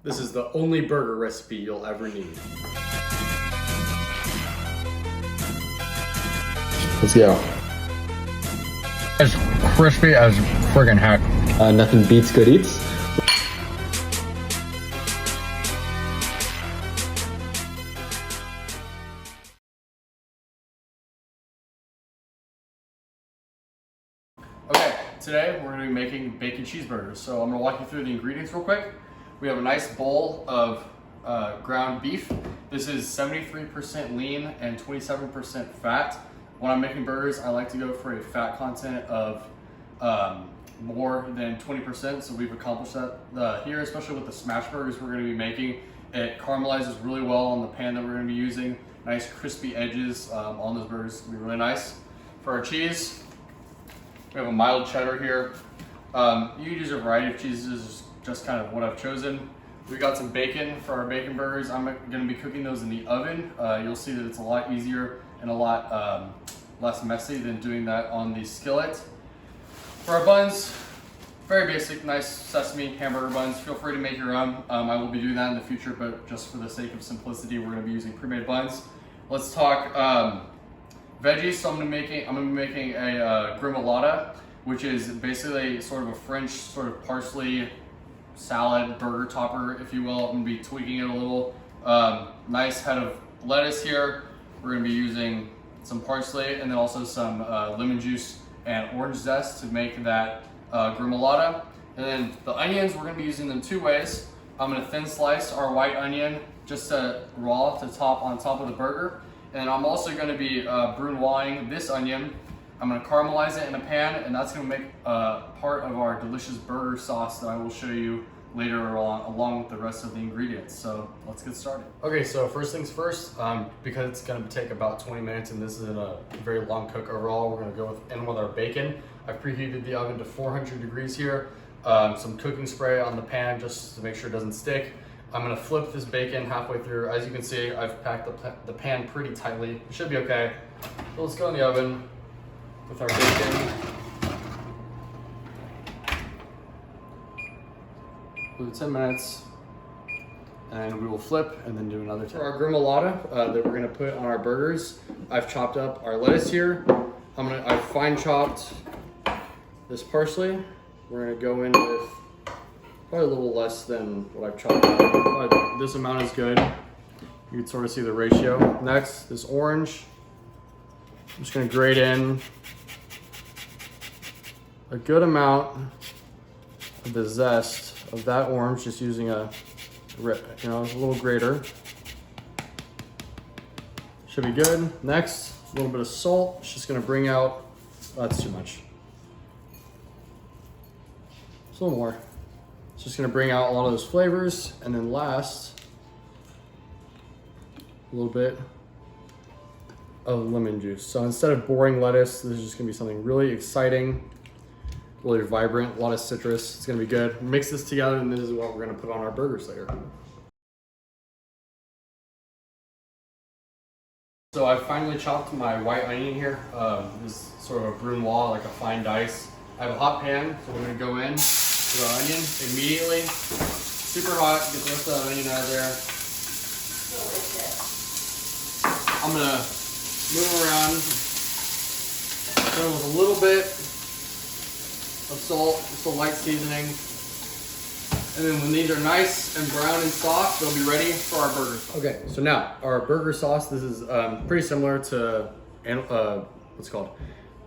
This is the only burger recipe you'll ever need. Let's go. As crispy as friggin' heck. Nothing beats good eats. Okay, today we're going to be making bacon cheeseburgers. So I'm going to walk you through the ingredients real quick. We have a nice bowl of ground beef. This is 73% lean and 27% fat. When I'm making burgers, I like to go for a fat content of more than 20%. So we've accomplished that here, especially with the smash burgers we're going to be making. It caramelizes really well on the pan that we're going to be using. Nice crispy edges on those burgers. It's going to be really nice. For our cheese, we have a mild cheddar here. You can use a variety of cheeses, just kind of what I've chosen. We got some bacon for our bacon burgers. I'm gonna be cooking those in the oven. You'll see that it's a lot easier and a lot less messy than doing that on the skillet. For our buns, very basic, nice sesame hamburger buns. Feel free to make your own. I will be doing that in the future, but just for the sake of simplicity, we're gonna be using pre-made buns. Let's talk veggies. So I'm gonna be making a gremolata, which is basically sort of a French sort of parsley salad burger topper, if you will. I'm gonna be tweaking it a little. Nice head of lettuce here. We're gonna be using some parsley and then also some lemon juice and orange zest to make that gremolata. And then the onions, we're gonna be using them two ways. I'm gonna thin slice our white onion just raw to top on top of the burger. And I'm also gonna be brunoising this onion. I'm gonna caramelize it in a pan, and that's gonna make part of our delicious burger sauce that I will show you later on, along with the rest of the ingredients. So let's get started. Okay, so first things first, because it's gonna take about 20 minutes and this is a very long cook overall, we're gonna go in with our bacon. I've preheated the oven to 400 degrees here. Some cooking spray on the pan just to make sure it doesn't stick. I'm gonna flip this bacon halfway through. As you can see, I've packed the pan pretty tightly. It should be okay. So let's go in the oven with our bacon. For 10 minutes, and we will flip and then do another 10. For our gremolata that we're gonna put on our burgers, I've chopped up our lettuce here. I've fine chopped this parsley. We're gonna go in with probably a little less than what I've chopped up, but this amount is good. You can sort of see the ratio. Next, this orange. I'm just gonna grate in a good amount of the zest of that orange, just using a little grater. Should be good. Next, a little bit of salt. It's just gonna bring out, that's too much. Just a little more. It's just gonna bring out a lot of those flavors. And then last, a little bit of lemon juice. So instead of boring lettuce, this is just gonna be something really exciting, really vibrant, a lot of citrus. It's gonna be good. Mix this together and this is what we're gonna put on our burgers later. So I finally chopped my white onion here. This is sort of a brunoise, like a fine dice. I have a hot pan, so we're gonna go in with our onion immediately. Super hot, get the rest of that onion out of there. I'm gonna move around, go with a little bit of salt, just a light seasoning. And then when these are nice and brown and soft, they'll be ready for our burger sauce. Okay, so now our burger sauce, this is pretty similar to what's it called?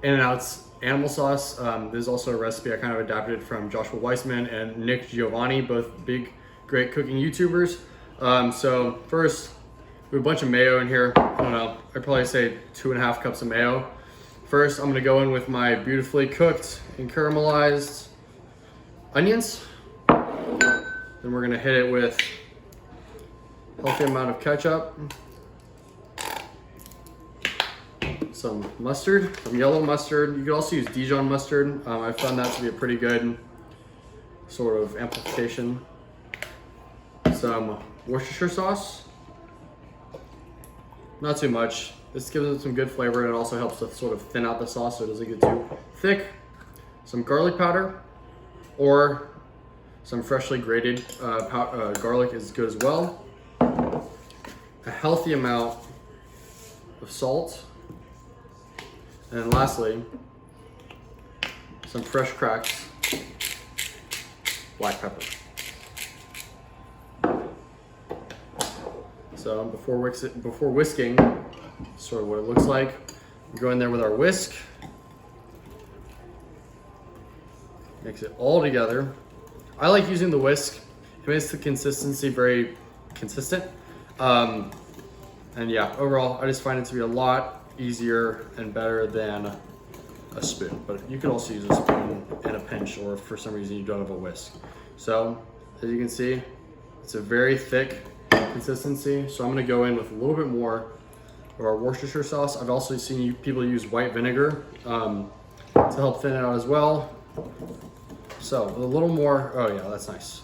In-N-Out's animal sauce. This is also a recipe I kind of adapted from Joshua Weissman and Nick Giovanni, both big, great cooking YouTubers. So first, we have a bunch of mayo in here. I don't know, I'd probably say 2.5 cups of mayo. First, I'm gonna go in with my beautifully cooked and caramelized onions. Then we're gonna hit it with a healthy amount of ketchup, some mustard, some yellow mustard. You could also use Dijon mustard. I found that to be a pretty good sort of amplification. Some Worcestershire sauce, not too much. This gives it some good flavor and it also helps to sort of thin out the sauce so it doesn't get too thick. Some garlic powder, or Some freshly grated garlic is good as well. A healthy amount of salt. And then lastly, some fresh cracked black pepper. So before whisking, sort of what it looks like. We go in there with our whisk. Mix it all together. I like using the whisk. It makes the consistency very consistent. And yeah, overall, I just find it to be a lot easier and better than a spoon. But you can also use a spoon in a pinch, or if for some reason you don't have a whisk. So as you can see, it's a very thick consistency. So I'm gonna go in with a little bit more of our Worcestershire sauce. I've also seen people use white vinegar to help thin it out as well. So a little more, oh yeah, that's nice.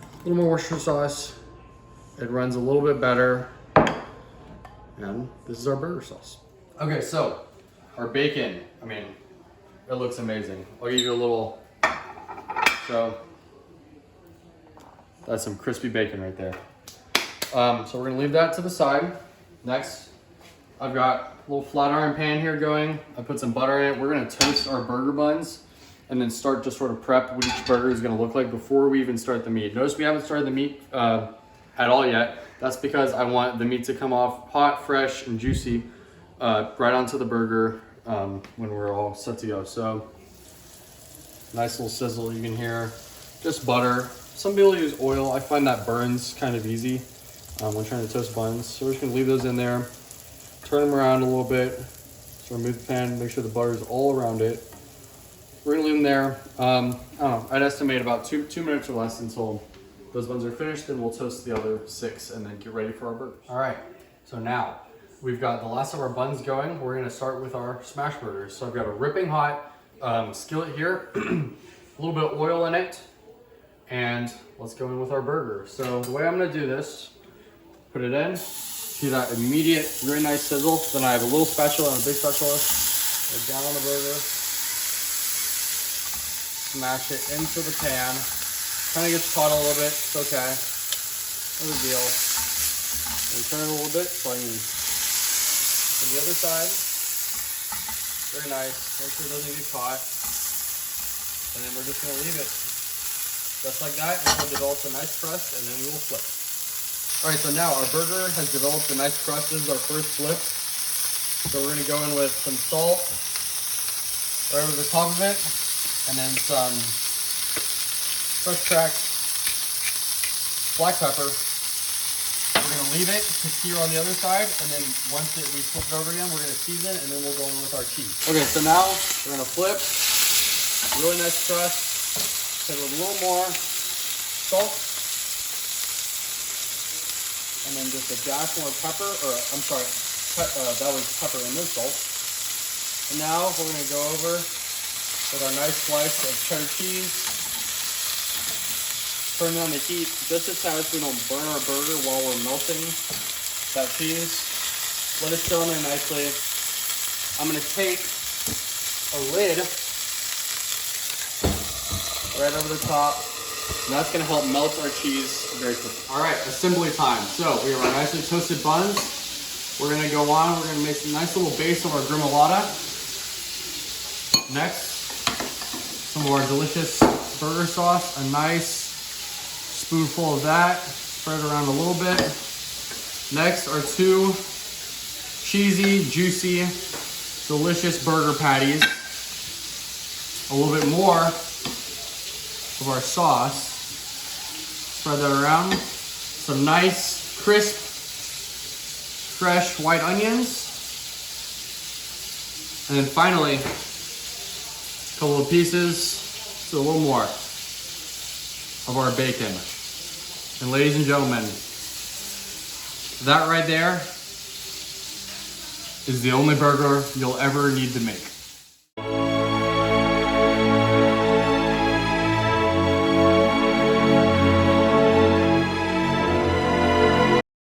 A little more Worcestershire sauce. It runs a little bit better. And this is our burger sauce. Okay, so our bacon, I mean, it looks amazing. I'll give you a little, so that's some crispy bacon right there. So we're gonna leave that to the side. Next, I've got a little flat iron pan here going. I put some butter in it. We're gonna toast our burger buns and then start to sort of prep what each burger is gonna look like before we even start the meat. Notice we haven't started the meat at all yet. That's because I want the meat to come off hot, fresh, and juicy right onto the burger when we're all set to go. So, nice little sizzle you can hear. Just butter. Some people use oil. I find that burns kind of easy when trying to toast buns. So we're just gonna leave those in there. Turn them around a little bit. So remove the pan, make sure the butter is all around it. We're gonna leave them there. I don't know, I'd estimate about two minutes or less until those buns are finished, then we'll toast the other 6 and then get ready for our burgers. All right, so now we've got the last of our buns going. We're gonna start with our smash burgers. So I've got a ripping hot skillet here, a little bit of oil in it, and let's go in with our burger. So the way I'm gonna do this, put it in, see that immediate, very nice sizzle. Then I have a little spatula and a big spatula. Go down on the burger, smash it into the pan. Kind of gets caught a little bit, it's okay. No big deal. And turn it a little bit so I can to the other side. Very nice. Make sure it doesn't get caught. And then we're just gonna leave it just like that until it develops a nice crust, and then we will flip. All right, so now our burger has developed a nice crust. This is our first flip. So we're gonna go in with some salt right over the top of it, and then some fresh cracked black pepper. We're gonna leave it to sear on the other side, and then once we flip it over again, we're gonna season, and then we'll go in with our cheese. Okay, so now we're gonna flip. Really nice crust. Hit it with a little more salt, and then just a dash more pepper, or I'm sorry, that was pepper and no salt. And now we're gonna go over with our nice slice of cheddar cheese. Turn on the heat just a tad so we don't burn our burger while we're melting that cheese. Let it sit on there nicely. I'm gonna take a lid right over the top, and that's gonna help melt our cheese very quickly. All right, assembly time. So we have our nicely toasted buns. We're gonna go on, we're gonna make some nice little base of our gremolata. Next, some of our delicious burger sauce, a nice spoonful of that, spread around a little bit. Next are 2 cheesy, juicy, delicious burger patties. A little bit more of our sauce. Spread that around. Some nice, crisp, fresh white onions. And then finally, a couple of pieces, so a little more of our bacon. And ladies and gentlemen, that right there is the only burger you'll ever need to make.